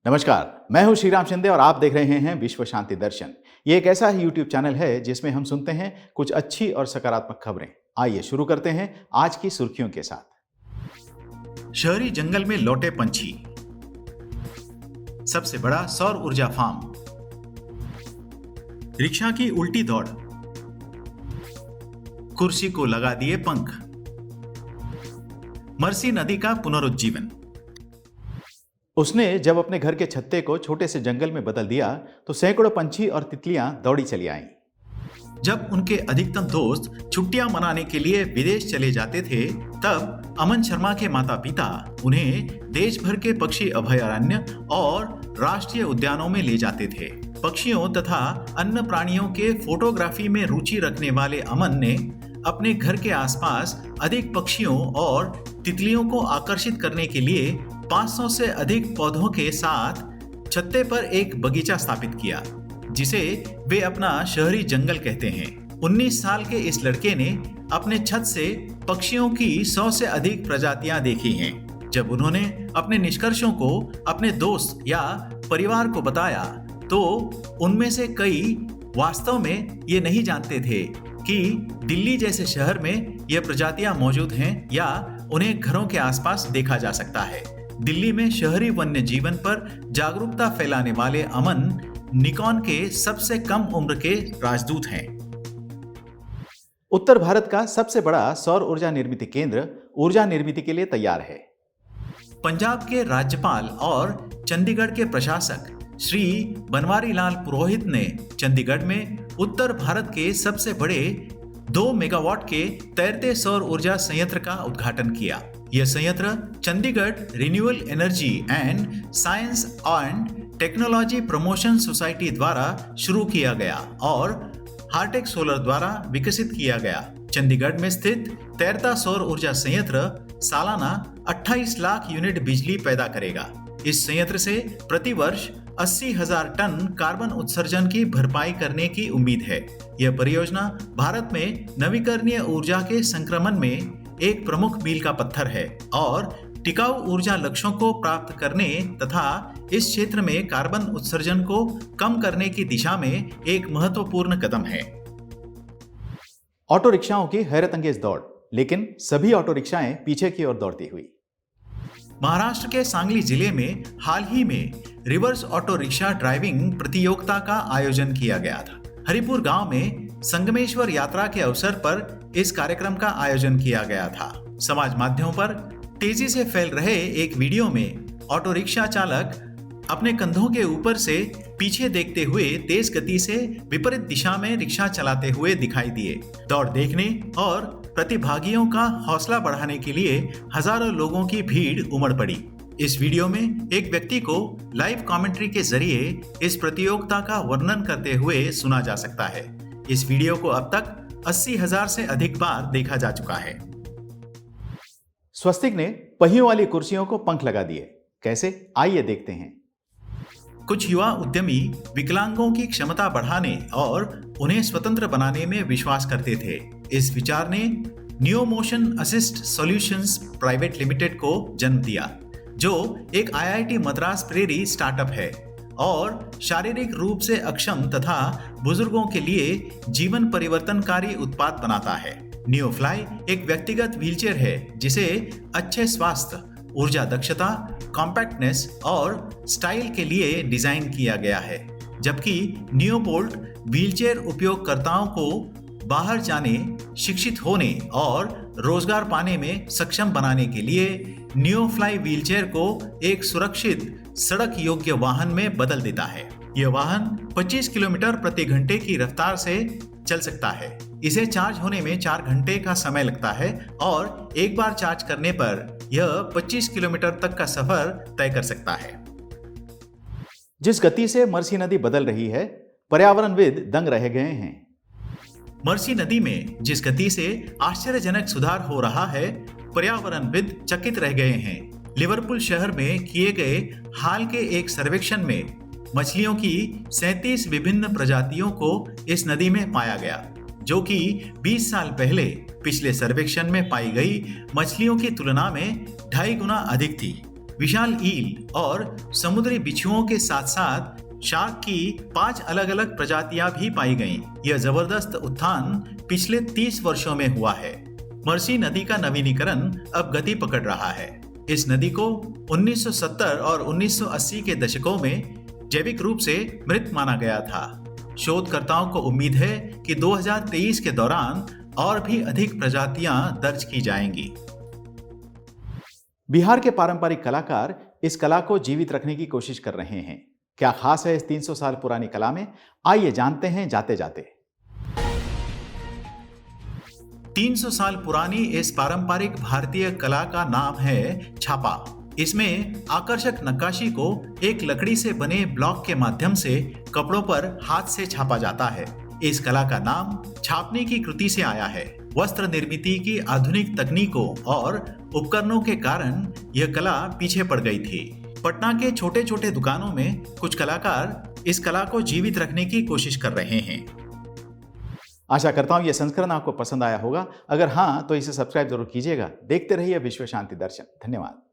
नमस्कार, मैं हूं श्रीराम शिंदे और आप देख रहे हैं विश्व शांति दर्शन। ये एक ऐसा ही यूट्यूब चैनल है जिसमें हम सुनते हैं कुछ अच्छी और सकारात्मक खबरें। आइए शुरू करते हैं आज की सुर्खियों के साथ। शहरी जंगल में लौटे पंछी, सबसे बड़ा सौर ऊर्जा फार्म, रिक्शा की उल्टी दौड़, कुर्सी को लगा दिए पंख, मरसी नदी का पुनरुज्जीवन। उसने जब अपने घर के छत्ते को छोटे से जंगल में बदल दिया तो सैकड़ों पंछी और तितलियां दौड़ी चली आईं। जब उनके अधिकतम दोस्त छुट्टियां मनाने के लिए विदेश चले जाते थे, तब अमन शर्मा के माता पिता उन्हें देश भर के पक्षी अभयारण्य और राष्ट्रीय उद्यानों में ले जाते थे। पक्षियों तथा अन्य प्राणियों के फोटोग्राफी में रुचि रखने वाले अमन ने अपने घर के आसपास अधिक पक्षियों और तितलियों को आकर्षित करने के लिए 500 से अधिक पौधों के साथ छत्ते पर एक बगीचा स्थापित किया, जिसे वे अपना शहरी जंगल कहते हैं। 19 साल के इस लड़के ने अपने छत से पक्षियों की 100 से अधिक प्रजातियां देखी हैं। जब उन्होंने अपने निष्कर्षों को अपने दोस्त या परिवार को बताया, तो उनमें से कई वास्तव में ये नहीं जानते थे कि दिल्ली जैसे शहर में ये प्रजातियां मौजूद हैं या उन्हें घरों के आसपास देखा जा सकता है। दिल्ली में शहरी वन्य जीवन पर जागरूकता फैलाने वाले अमन निकॉन के सबसे कम उम्र के राजदूत हैं। उत्तर भारत का सबसे बड़ा सौर ऊर्जा निर्मित केंद्र ऊर्जा निर्मित के लिए तैयार है। पंजाब के राज्यपाल और चंडीगढ़ के प्रशासक श्री बनवारी लाल पुरोहित ने चंडीगढ़ में उत्तर भारत के सबसे बड़े 2 मेगावाट के तैरते सौर ऊर्जा संयंत्र का उद्घाटन किया। यह संयंत्र Chandigarh renewable energy and science and technology promotion society द्वारा शुरू किया गया और हार्टेक सोलर द्वारा विकसित किया गया। चंडीगढ़ में स्थित तैरता सौर ऊर्जा संयंत्र सालाना 28 लाख यूनिट बिजली पैदा करेगा। इस संयंत्र से प्रति वर्ष 80,000 टन कार्बन उत्सर्जन की भरपाई करने की उम्मीद है। यह परियोजना भारत में नवीकरणीय ऊर्जा के संक्रमण में एक प्रमुख मील का पत्थर है और टिकाऊ ऊर्जा लक्ष्यों को प्राप्त करने तथा इस क्षेत्र में कार्बन उत्सर्जन को कम करने की दिशा में एक महत्वपूर्ण कदम है। ऑटो रिक्शाओं की हैरतअंगेज दौड़, लेकिन सभी ऑटो रिक्शाएं पीछे की ओर दौड़ती हुई। महाराष्ट्र के सांगली जिले में हाल ही में रिवर्स ऑटो रिक्शा ड्राइविंग प्रतियोगिता का आयोजन किया गया था। हरिपुर गांव में संगमेश्वर यात्रा के अवसर पर इस कार्यक्रम का आयोजन किया गया था। समाज माध्यमों पर तेजी से फैल रहे एक वीडियो में ऑटो रिक्शा चालक अपने कंधों के ऊपर से पीछे देखते हुए तेज गति से विपरीत दिशा में रिक्शा चलाते हुए दिखाई दिए। दौड़ देखने और प्रतिभागियों का हौसला बढ़ाने के लिए हजारों लोगों की भीड़ उमड़ पड़ी। इस वीडियो में एक व्यक्ति को लाइव कमेंट्री के जरिए इस प्रतियोगिता का वर्णन करते हुए सुना जा सकता है। इस वीडियो को अब तक 80,000 से अधिक बार देखा जा चुका है। स्वस्तिक ने पहियों वाली कुर्सियों को पंख लगा दिए। कैसे? आइए देखते हैं। कुछ युवा उद्यमी विकलांगों की क्षमता बढ़ाने और उन्हें स्वतंत्र बनाने में विश्वास करते थे। इस विचार ने new motion assist solutions private limited को जन्म दिया, जो एक आईआईटी मद्रास प्रेरित स्टार्टअप है और शारीरिक रूप से अक्षम तथा बुजुर्गों के लिए जीवन परिवर्तनकारी उत्पाद बनाता है। नियोफ्लाई एक व्यक्तिगत व्हीलचेयर है जिसे अच्छे स्वास्थ्य, ऊर्जा दक्षता, कॉम्पैक्टनेस और स्टाइल के लिए डिजाइन किया गया है, जबकि नियोबोल्ट व्हीलचेयर उपयोगकर्ताओं को बाहर जाने, शिक्षित होने और रोजगार पाने में सक्षम बनाने के लिए नियोफ्लाई व्हीलचेयर को एक सुरक्षित सड़क योग्य वाहन में बदल देता है। यह वाहन 25 किलोमीटर प्रति घंटे की रफ्तार से चल सकता है। इसे चार्ज होने में 4 घंटे का समय लगता है और एक बार चार्ज करने पर यह 25 किलोमीटर तक का सफर तय कर सकता है। जिस गति से मरसी नदी बदल रही है, पर्यावरणविद दंग रह गए हैं। मरसी नदी में जिस गति से आश्चर्यजनक सुधार हो रहा है, पर्यावरणविद चकित रह गए हैं। लिवरपूल शहर में किए गए हाल के एक सर्वेक्षण में मछलियों की 37 विभिन्न प्रजातियों को इस नदी में पाया गया, जो कि 20 साल पहले पिछले सर्वेक्षण में पाई गई मछलियों की तुलना में 2.5 गुना अधिक थी। विशाल ईल और समुद्री बिच्छुओं के साथ साथ शार्क की 5 अलग-अलग प्रजातियां भी पाई गईं। यह जबरदस्त उत्थान पिछले 30 वर्षों में हुआ है। मर्सी नदी का नवीनीकरण अब गति पकड़ रहा है। इस नदी को 1970 और 1980 के दशकों में जैविक रूप से मृत माना गया था। शोधकर्ताओं को उम्मीद है कि 2023 के दौरान और भी अधिक प्रजातियां दर्ज की जाएंगी। बिहार के पारंपरिक कलाकार इस कला को जीवित रखने की कोशिश कर रहे हैं। क्या खास है इस 300 साल पुरानी कला में? आइए जानते हैं जाते जाते। 300 साल पुरानी इस पारंपरिक भारतीय कला का नाम है छापा। इसमें आकर्षक नक्काशी को एक लकड़ी से बने ब्लॉक के माध्यम से कपड़ों पर हाथ से छापा जाता है। इस कला का नाम छापने की कृति से आया है। वस्त्र निर्मिती की आधुनिक तकनीकों और उपकरणों के कारण यह कला पीछे पड़ गई थी। पटना के छोटे छोटे दुकानों में कुछ कलाकार इस कला को जीवित रखने की कोशिश कर रहे हैं। आशा करता हूं यह संस्करण आपको पसंद आया होगा। अगर हाँ तो इसे सब्सक्राइब जरूर कीजिएगा। देखते रहिए विश्व शांति दर्शन। धन्यवाद।